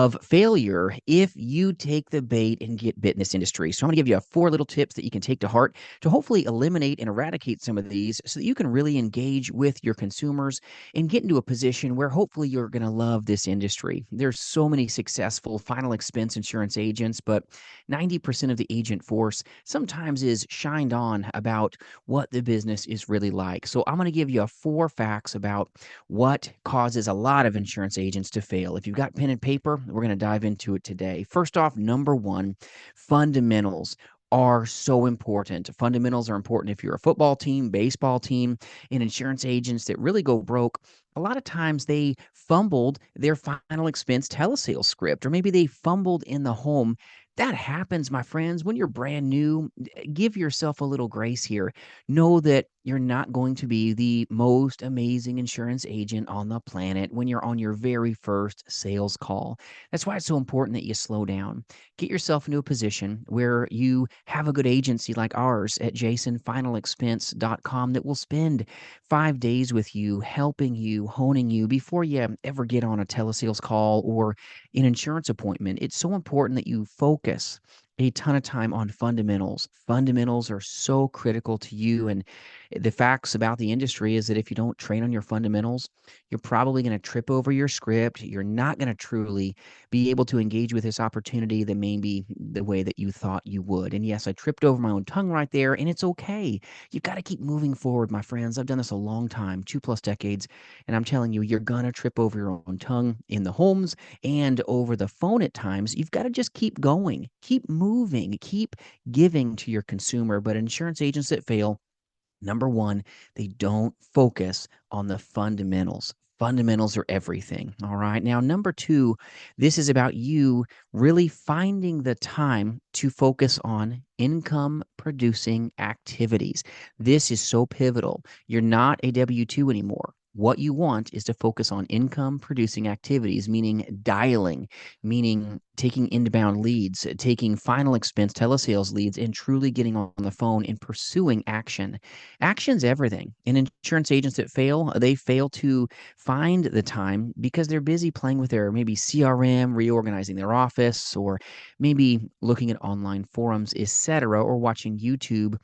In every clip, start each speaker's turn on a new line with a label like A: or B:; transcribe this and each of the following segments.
A: of failure if you take the bait and get bit in this industry. So I'm going to give you 4 little tips that you can take to heart to hopefully eliminate and eradicate some of these so that you can really engage with your consumers and get into a position where hopefully you're going to love this industry. There's so many successful final expense insurance agents, but 90% of the agent force sometimes is shined on about what the business is really like. So I'm going to give you 4 facts about what causes a lot of insurance agents to fail. If you've got pen and paper, we're going to dive into it today. First off, number one, fundamentals are so important. Fundamentals are important if you're a football team, baseball team, and insurance agents that really go broke. A lot of times they fumbled their final expense telesales script, or maybe they fumbled in the home. That happens, my friends, when you're brand new. Give yourself a little grace here. Know that you're not going to be the most amazing insurance agent on the planet when you're on your very first sales call. That's why it's so important that you slow down. Get yourself into a position where you have a good agency like ours at jasonfinalexpense.com that will spend 5 days with you, helping you, honing you before you ever get on a telesales call or an insurance appointment. It's so important that you focus a ton of time on fundamentals. Fundamentals are so critical to you. And the facts about the industry is that if you don't train on your fundamentals, you're probably going to trip over your script. You're not going to truly be able to engage with this opportunity the maybe the way that you thought you would. And yes, I tripped over my own tongue right there, and it's okay. You've got to keep moving forward, my friends. I've done this a long time, 2+ decades, and I'm telling you, you're going to trip over your own tongue in the homes and over the phone at times. You've got to just keep going, keep moving, keep giving to your consumer. But insurance agents that fail, number one, they don't focus on the fundamentals. Fundamentals are everything. All right. Now, number two, this is about you really finding the time to focus on income producing activities. This is so pivotal. You're not a W 2 anymore. What you want is to focus on income producing activities, meaning dialing, meaning taking inbound leads, taking final expense telesales leads, and truly getting on the phone and pursuing action. Action's everything. And insurance agents that fail, they fail to find the time because they're busy playing with their maybe CRM, reorganizing their office, or maybe looking at online forums, etc., or watching YouTube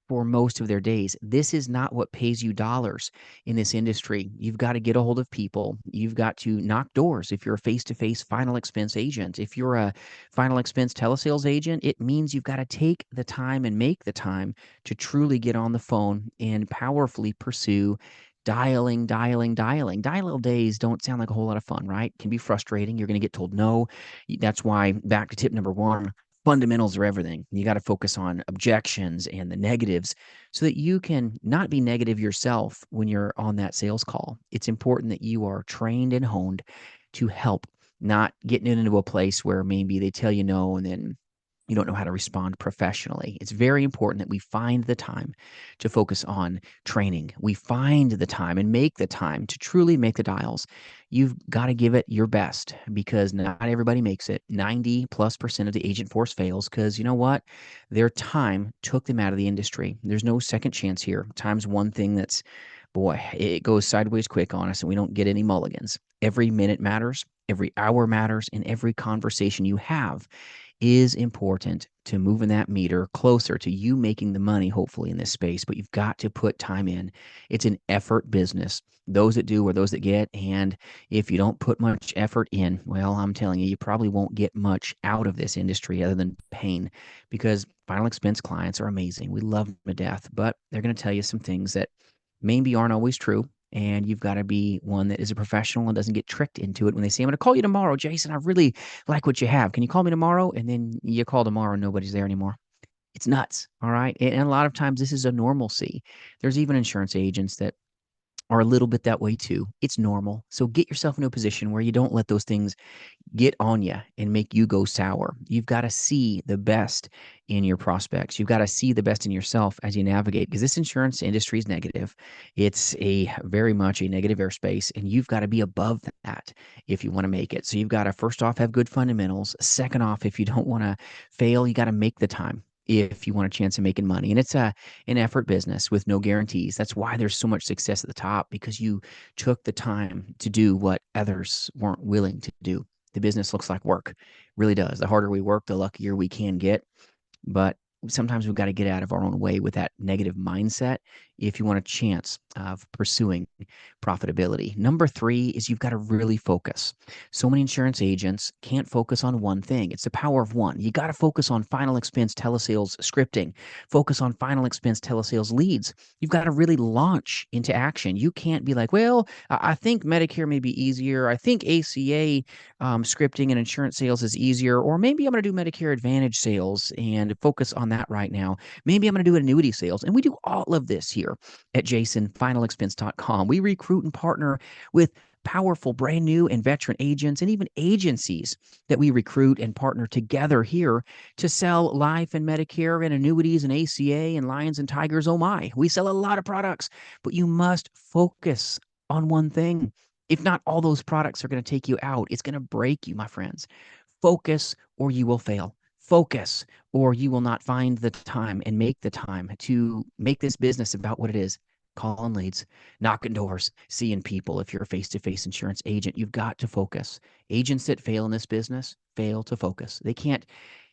A: for most of their days. This is not what pays you dollars in this industry. You've got to get a hold of people. You've got to knock doors. If you're a face-to-face final expense agent, if you're a final expense telesales agent, it means you've got to take the time and make the time to truly get on the phone and powerfully pursue dialing, dialing, dialing. Dial days don't sound like a whole lot of fun, right? Can be frustrating. You're going to get told no. That's why, back to tip number one, fundamentals are everything. You got to focus on objections and the negatives so that you can not be negative yourself when you're on that sales call. It's important that you are trained and honed to help, not getting into a place where maybe they tell you no and then you don't know how to respond professionally. It's very important that we find the time to focus on training. We find the time and make the time to truly make the dials. You've got to give it your best because not everybody makes it. 90+% of the agent force fails because you know what? Their time took them out of the industry. There's no second chance here. Time's one thing that's, boy, it goes sideways quick on us and we don't get any mulligans. Every minute matters, every hour matters, and every conversation you have is important to moving that meter closer to you making the money, hopefully, in this space. But you've got to put time in. It's an effort business. Those that do are those that get. And if you don't put much effort in, well, I'm telling you, you probably won't get much out of this industry other than pain because final expense clients are amazing. We love them to death, but they're going to tell you some things that maybe aren't always true. And you've got to be one that is a professional and doesn't get tricked into it when they say, I'm going to call you tomorrow, Jason. I really like what you have. Can you call me tomorrow? And then you call tomorrow and nobody's there anymore. It's nuts. All right. And a lot of times this is a normalcy. There's even insurance agents that are a little bit that way too. It's normal. So get yourself into a position where you don't let those things get on you and make you go sour. You've got to see the best in your prospects. You've got to see the best in yourself as you navigate because this insurance industry is negative. It's a very much a negative airspace, and you've got to be above that if you want to make it. So you've got to first off have good fundamentals. Second off, if you don't want to fail, you got to make the time if you want a chance of making money. And it's an effort business with no guarantees. That's why there's so much success at the top because you took the time to do what others weren't willing to do. the business looks like work. It really does. The harder we work, the luckier we can get. But sometimes we've got to get out of our own way with that negative mindset if you want a chance of pursuing profitability. Number three is you've got to really focus. So many insurance agents can't focus on one thing. It's the power of one. You got to focus on final expense telesales scripting, focus on final expense telesales leads. You've got to really launch into action. You can't be like, well, I think Medicare may be easier. I think ACA scripting and insurance sales is easier, or maybe I'm going to do Medicare Advantage sales and focus on that right now. Maybe I'm going to do annuity sales. And we do all of this here at jasonfinalexpense.com. We recruit and partner with powerful brand new and veteran agents and even agencies that we recruit and partner together here to sell life and Medicare and annuities and ACA and lions and tigers. Oh my, we sell a lot of products, but you must focus on one thing. If not, all those products are going to take you out. It's going to break you, my friends. Focus or you will fail. Focus or you will not find the time and make the time to make this business about what it is. Calling leads, knocking doors, seeing people. If you're a face-to-face insurance agent, you've got to focus. Agents that fail in this business fail to focus. They can't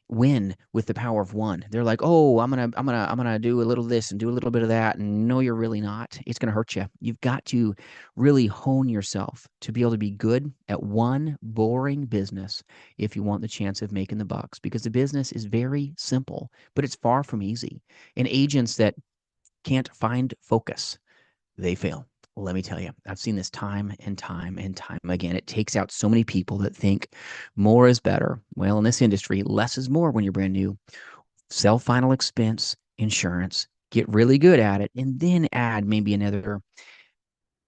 A: win with the power of one. They're like, "Oh, I'm gonna do a little of this and do a little bit of that." And no, you're really not. It's gonna hurt you. You've got to really hone yourself to be able to be good at one boring business if you want the chance of making the bucks, because the business is very simple, but it's far from easy. And agents that can't find focus, they fail. Let me tell you, I've seen this time and time and time again. It takes out so many people that think more is better. Well, in this industry, less is more when you're brand new. Sell final expense insurance, get really good at it, and then add maybe another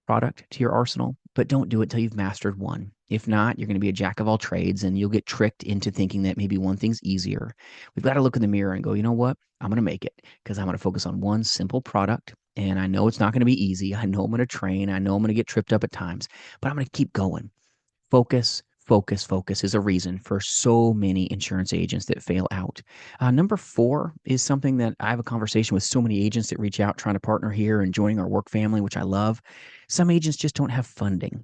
A: product to your arsenal, but don't do it till you've mastered one. If not, you're going to be a jack of all trades and you'll get tricked into thinking that maybe one thing's easier. We've got to look in the mirror and go, you know what? I'm going to make it because I'm going to focus on one simple product. And I know it's not going to be easy. I know I'm going to train. I know I'm going to get tripped up at times, but I'm going to keep going. Focus, focus, focus is a reason for so many insurance agents that fail out. Number four is something that I have a conversation with so many agents that reach out trying to partner here and joining our work family, which I love. Some agents just don't have funding.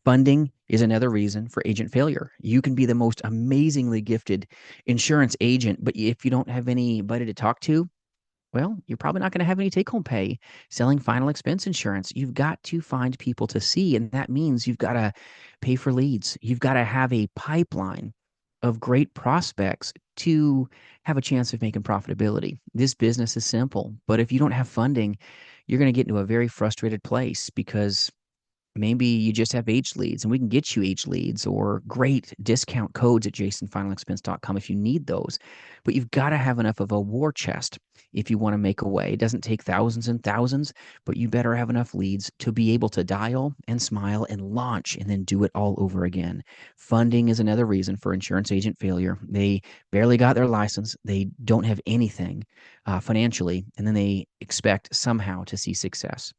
A: Funding is another reason for agent failure. You can be the most amazingly gifted insurance agent, but if you don't have anybody to talk to, well, you're probably not going to have any take home pay selling final expense insurance. You've got to find people to see, and that means you've got to pay for leads. You've got to have a pipeline of great prospects to have a chance of making profitability. This business is simple, but if you don't have funding, you're going to get into a very frustrated place because maybe you just have H leads and we can get you H leads or great discount codes at jasonfinalexpense.com if you need those. But you've got to have enough of a war chest if you want to make a way. It doesn't take thousands and thousands, but you better have enough leads to be able to dial and smile and launch and then do it all over again. Funding is another reason for insurance agent failure. They barely got their license. They don't have anything financially, and then they expect somehow to see success.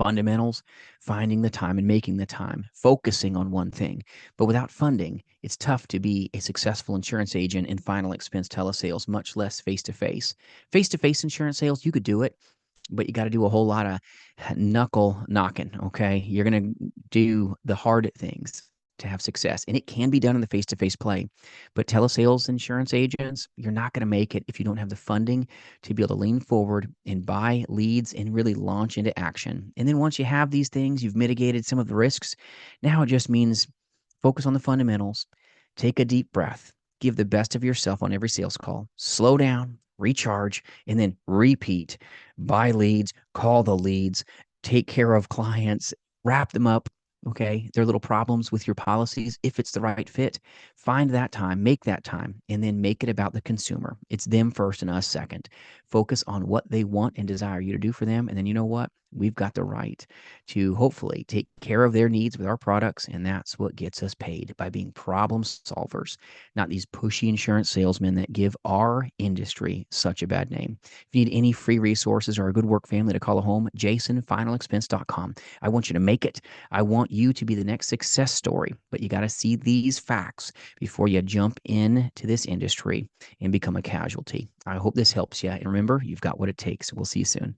A: Fundamentals, finding the time and making the time, focusing on one thing. But without funding, it's tough to be a successful insurance agent in final expense telesales, much less face to face. Face to face insurance sales, you could do it, but you got to do a whole lot of knuckle knocking. Okay. You're going to do the hard things to have success. And it can be done in the face to face play. But telesales insurance agents, you're not going to make it if you don't have the funding to be able to lean forward and buy leads and really launch into action. And then once you have these things, you've mitigated some of the risks. Now it just means focus on the fundamentals, take a deep breath, give the best of yourself on every sales call, slow down, recharge, and then repeat. Buy leads, call the leads, take care of clients, wrap them up. Okay, there are little problems with your policies. If it's the right fit, find that time, make that time, and then make it about the consumer. It's them first and us second. Focus on what they want and desire you to do for them. And then you know what? We've got the right to hopefully take care of their needs with our products. And that's what gets us paid, by being problem solvers, not these pushy insurance salesmen that give our industry such a bad name. If you need any free resources or a good work family to call a home, jasonfinalexpense.com. I want you to make it. I want you to be the next success story, but you got to see these facts before you jump into this industry and become a casualty. I hope this helps you. And remember, you've got what it takes. We'll see you soon.